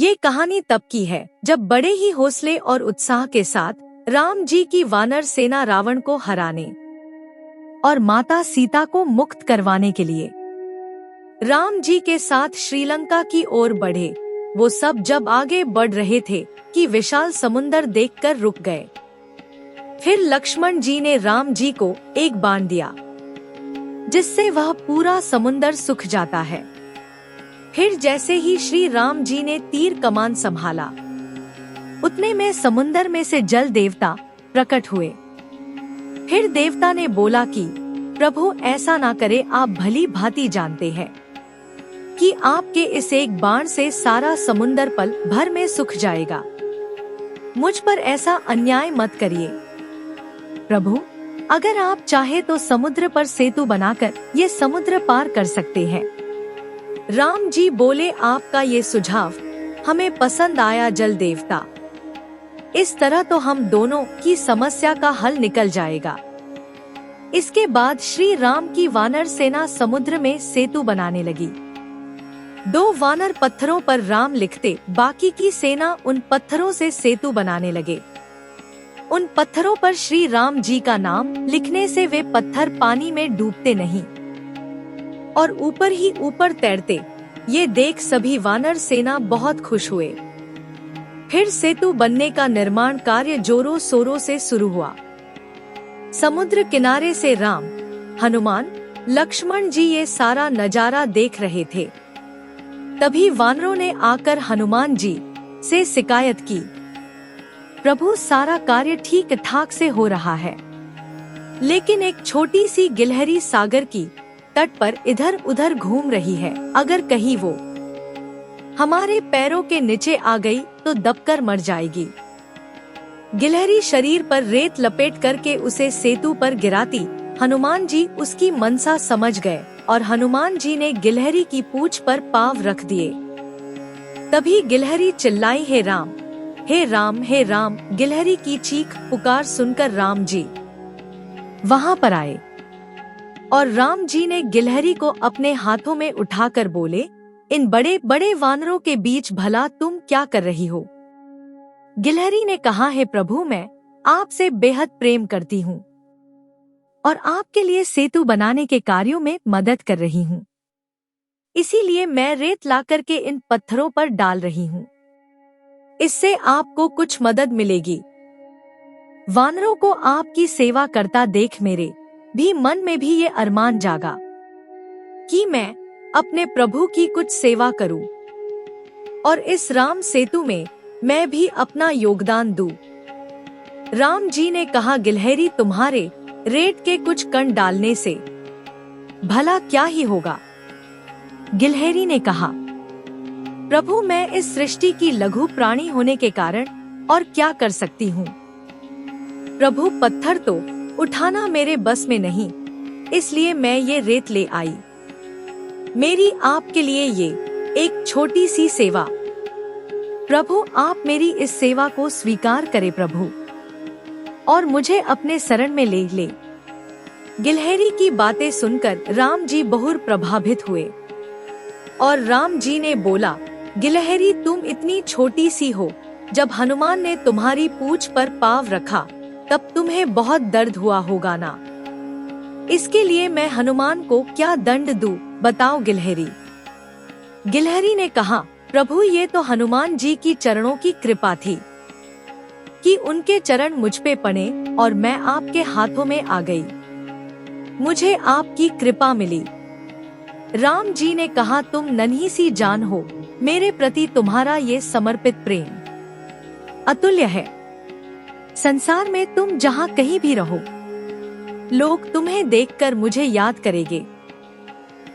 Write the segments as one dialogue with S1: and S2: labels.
S1: ये कहानी तब की है जब बड़े ही हौसले और उत्साह के साथ राम जी की वानर सेना रावण को हराने और माता सीता को मुक्त करवाने के लिए राम जी के साथ श्रीलंका की ओर बढ़े। वो सब जब आगे बढ़ रहे थे कि विशाल समुंदर देखकर रुक गए। फिर लक्ष्मण जी ने राम जी को एक बाण दिया जिससे वह पूरा समुंदर सूख जाता है। फिर जैसे ही श्री राम जी ने तीर कमान संभाला, उतने में समुंदर में से जल देवता प्रकट हुए। फिर देवता ने बोला कि प्रभु ऐसा ना करे, आप भली भांति जानते हैं कि आपके इस एक बाण से सारा समुंदर पल भर में सूख जाएगा। मुझ पर ऐसा अन्याय मत करिए प्रभु, अगर आप चाहे तो समुद्र पर सेतु बनाकर ये समुद्र पार कर सकते हैं। राम जी बोले, आपका ये सुझाव हमें पसंद आया जल देवता। इस तरह तो हम दोनों की समस्या का हल निकल जाएगा। इसके बाद श्री राम की वानर सेना समुद्र में सेतु बनाने लगी। 2 वानर पत्थरों पर राम लिखते, बाकी की सेना उन पत्थरों से सेतु बनाने लगे। उन पत्थरों पर श्री राम जी का नाम लिखने से वे पत्थर पानी में डूबते नहीं और ऊपर ही ऊपर तैरते। ये देख सभी वानर सेना बहुत खुश हुए। फिर सेतु बनने का निर्माण कार्य जोरों शोरों से शुरू हुआ। समुद्र किनारे से राम, हनुमान, लक्ष्मण जी ये सारा नजारा देख रहे थे। तभी वानरों ने आकर हनुमान जी से शिकायत की, प्रभु सारा कार्य ठीक ठाक से हो रहा है, लेकिन एक छोटी सी गिलहरी सागर की तट पर इधर उधर घूम रही है। अगर कहीं वो हमारे पैरों के नीचे आ गई तो दबकर मर जाएगी। गिलहरी शरीर पर रेत लपेट करके उसे सेतु पर गिराती। हनुमान जी उसकी मनसा समझ गए और हनुमान जी ने गिलहरी की पूंछ पर पांव रख दिए। तभी गिलहरी चिल्लाई, हे राम, हे राम, हे राम। गिलहरी की चीख पुकार सुनकर राम जी वहां पर आए और राम जी ने गिलहरी को अपने हाथों में उठाकर बोले, इन बड़े बड़े वानरों के बीच भला तुम क्या कर रही हो? गिलहरी ने कहा, हे प्रभु, मैं आपसे बेहद प्रेम करती हूँ और आपके लिए सेतु बनाने के कार्यों में मदद कर रही हूँ। इसीलिए मैं रेत लाकर के इन पत्थरों पर डाल रही हूँ। इससे आपको कुछ मदद मिलेगी। वानरों को आपकी सेवा करता देख मेरे भी मन में भी ये अरमान जागा कि मैं अपने प्रभु की कुछ सेवा करूं और इस राम सेतु में मैं भी अपना योगदान दूं। राम जी ने कहा, गिलहरी, तुम्हारे रेत के कुछ कण डालने से भला क्या ही होगा? गिलहरी ने कहा, प्रभु, मैं इस सृष्टि की लघु प्राणी होने के कारण और क्या कर सकती हूँ? प्रभु, पत्थर तो उठाना मेरे बस में नहीं, इसलिए मैं ये रेत ले आई। मेरी आपके लिए ये एक छोटी सी सेवा। प्रभु, आप मेरी इस सेवा को स्वीकार करें प्रभु, और मुझे अपने शरण में ले ले। गिलहरी की बातें सुनकर राम जी बहुत प्रभावित हुए और राम जी ने बोला, गिलहरी, तुम इतनी छोटी सी हो। जब हनुमान ने तुम्हारी पूंछ पर पांव रखा तब तुम्हें बहुत दर्द हुआ होगा ना? इसके लिए मैं हनुमान को क्या दंड दूं, बताओ गिलहरी। गिलहरी ने कहा, प्रभु, ये तो हनुमान जी की चरणों की कृपा थी कि उनके चरण मुझ पे पड़े और मैं आपके हाथों में आ गई। मुझे आपकी कृपा मिली। राम जी ने कहा, तुम नन्ही सी जान हो, मेरे प्रति तुम्हारा ये समर्पित प्रेम अतुल्य है। संसार में तुम जहाँ कहीं भी रहो, लोग तुम्हें देखकर मुझे याद करेंगे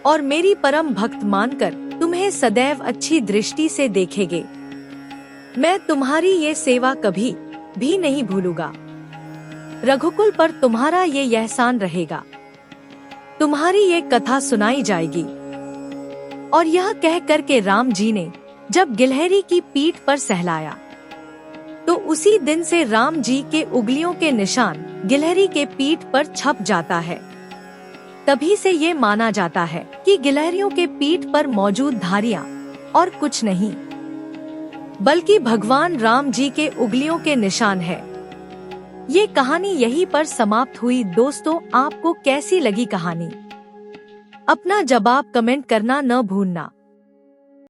S1: और मेरी परम भक्त मानकर तुम्हें सदैव अच्छी दृष्टि से देखेंगे। मैं तुम्हारी ये सेवा कभी भी नहीं भूलूंगा। रघुकुल पर तुम्हारा ये एहसान रहेगा। तुम्हारी ये कथा सुनाई जाएगी। और यह कह कर के राम जी ने जब गिलहरी की पीठ पर सहलाया तो उसी दिन से राम जी के उंगलियों के निशान गिलहरी के पीठ पर छप जाता है। तभी से ये माना जाता है कि गिलहरियों के पीठ पर मौजूद धारियां और कुछ नहीं। बल्कि भगवान राम जी के उंगलियों के निशान है। ये कहानी यहीं पर समाप्त हुई। दोस्तों, आपको कैसी लगी कहानी? अपना जवाब कमेंट करना न भूलना।